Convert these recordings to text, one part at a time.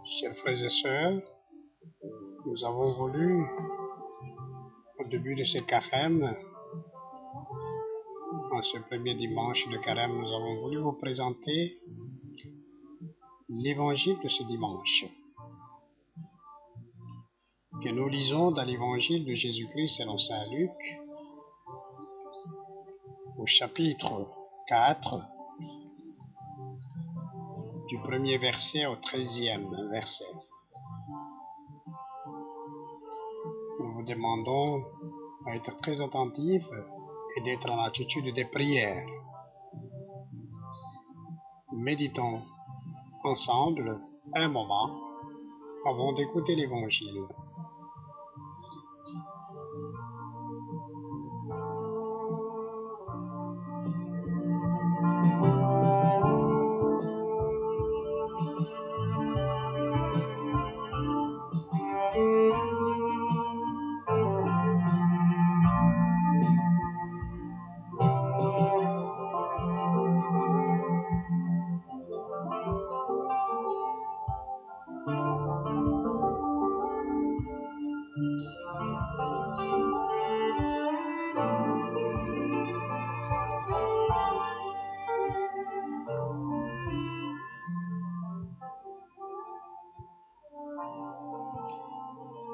Chers frères et sœurs, nous avons voulu, au début de ce carême, en ce premier dimanche de carême, nous avons voulu vous présenter l'évangile de ce dimanche, que nous lisons dans l'évangile de Jésus-Christ selon saint Luc, au chapitre 4, du premier verset au 13e verset. Nous vous demandons d'être très attentifs et d'être en attitude de prière. Méditons ensemble un moment avant d'écouter l'Évangile.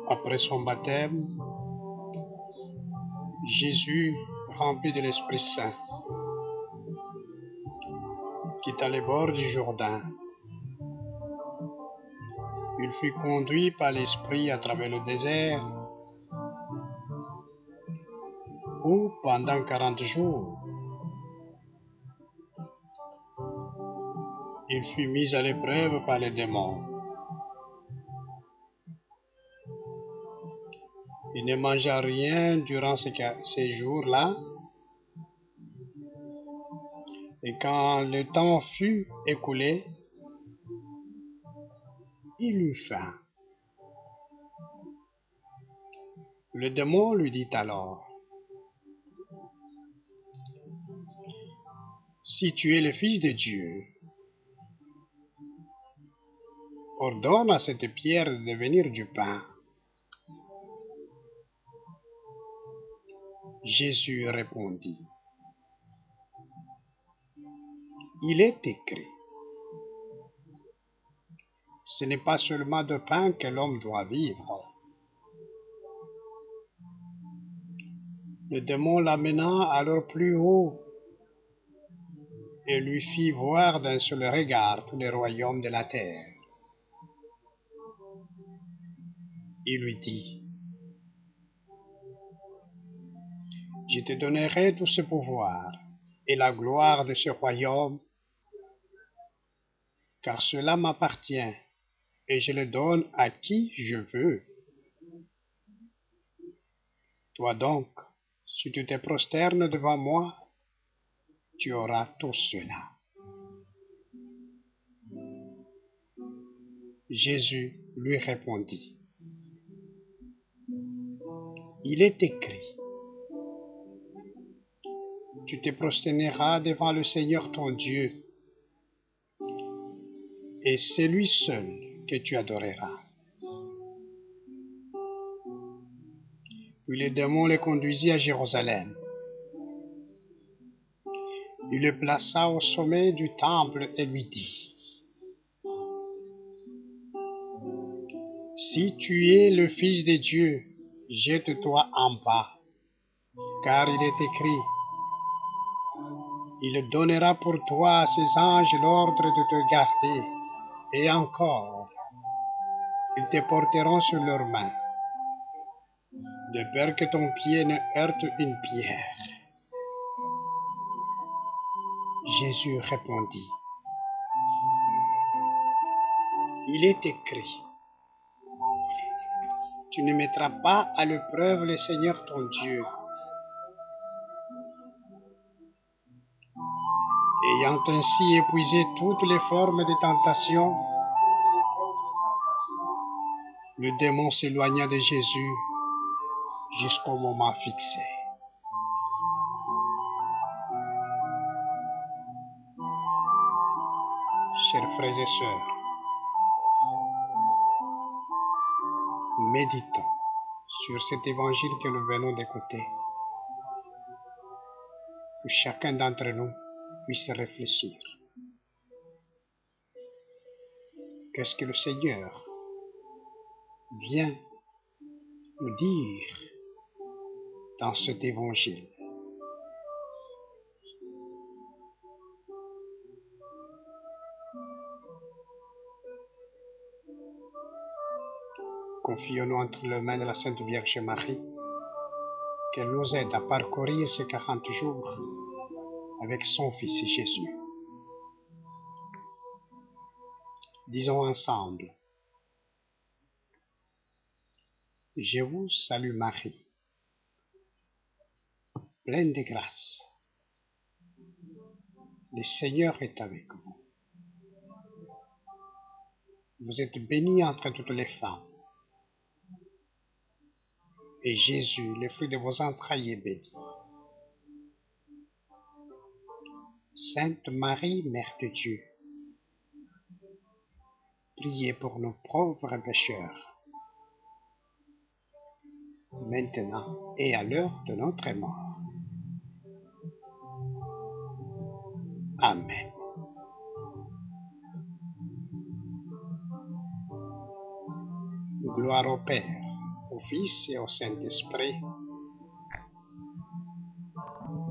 Après son baptême, Jésus, rempli de l'Esprit Saint, quitta les bords du Jourdain. Il fut conduit par l'Esprit à travers le désert, où, pendant 40 jours, il fut mis à l'épreuve par les démons. Il ne mangea rien durant ces jours-là, et quand le temps fut écoulé, il eut faim. Le démon lui dit alors: « Si tu es le Fils de Dieu, ordonne à cette pierre de devenir du pain. » Jésus répondit: « Il est écrit, ce n'est pas seulement de pain que l'homme doit vivre. » Le démon l'amena alors plus haut et lui fit voir d'un seul regard tous les royaumes de la terre. Il lui dit: « Je te donnerai tout ce pouvoir et la gloire de ce royaume, car cela m'appartient et je le donne à qui je veux. Toi donc, si tu te prosternes devant moi, tu auras tout cela. » Jésus lui répondit: « Il est écrit, tu te prosterneras devant le Seigneur ton Dieu, et c'est lui seul que tu adoreras. » Puis le démon le conduisit à Jérusalem. Il le plaça au sommet du temple et lui dit: « Si tu es le Fils de Dieu, jette-toi en bas, car il est écrit, il donnera pour toi à ses anges l'ordre de te garder, et encore, ils te porteront sur leurs mains, de peur que ton pied ne heurte une pierre. » Jésus répondit: « Il est écrit, tu ne mettras pas à l'épreuve le Seigneur ton Dieu. » Ayant ainsi épuisé toutes les formes de tentation, le démon s'éloigna de Jésus jusqu'au moment fixé. Chers frères et sœurs, Méditons sur cet évangile que nous venons d'écouter, que chacun d'entre nous puisse réfléchir. Qu'est-ce que le Seigneur vient nous dire dans cet évangile? Confions-nous entre les mains de la Sainte Vierge Marie, qu'elle nous aide à parcourir ces 40 jours avec son Fils Jésus. Disons ensemble: Je vous salue Marie, pleine de grâce. Le Seigneur est avec vous. Vous êtes bénie entre toutes les femmes. Et Jésus, le fruit de vos entrailles, est béni. Sainte Marie, Mère de Dieu, priez pour nos pauvres pécheurs, maintenant et à l'heure de notre mort. Amen. Gloire au Père, au Fils et au Saint-Esprit,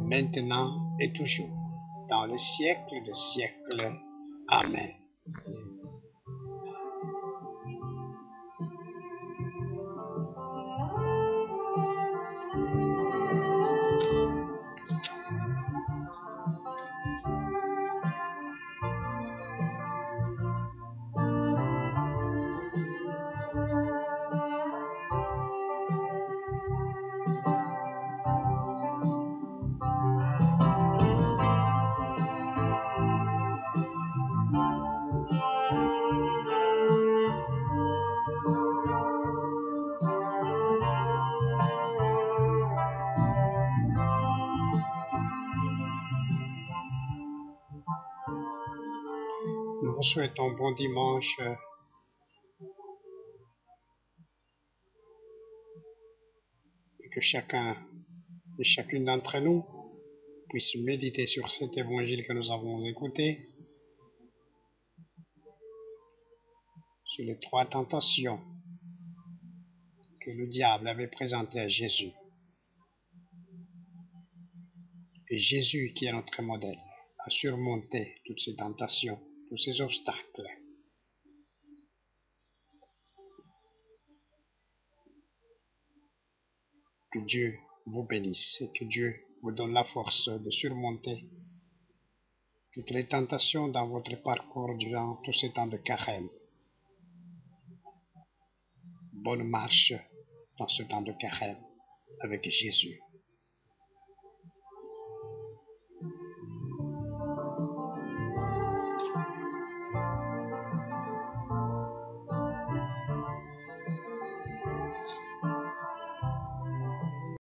maintenant et toujours, dans les siècles des siècles. Amen. Nous vous souhaitons bon dimanche et que chacun et chacune d'entre nous puisse méditer sur cet évangile que nous avons écouté, sur les 3 tentations que le diable avait présentées à Jésus. Et Jésus, qui est notre modèle, a surmonté toutes ces tentations, tous ces obstacles. Que Dieu vous bénisse et que Dieu vous donne la force de surmonter toutes les tentations dans votre parcours durant tous ces temps de carême. Bonne marche dans ce temps de carême avec Jésus.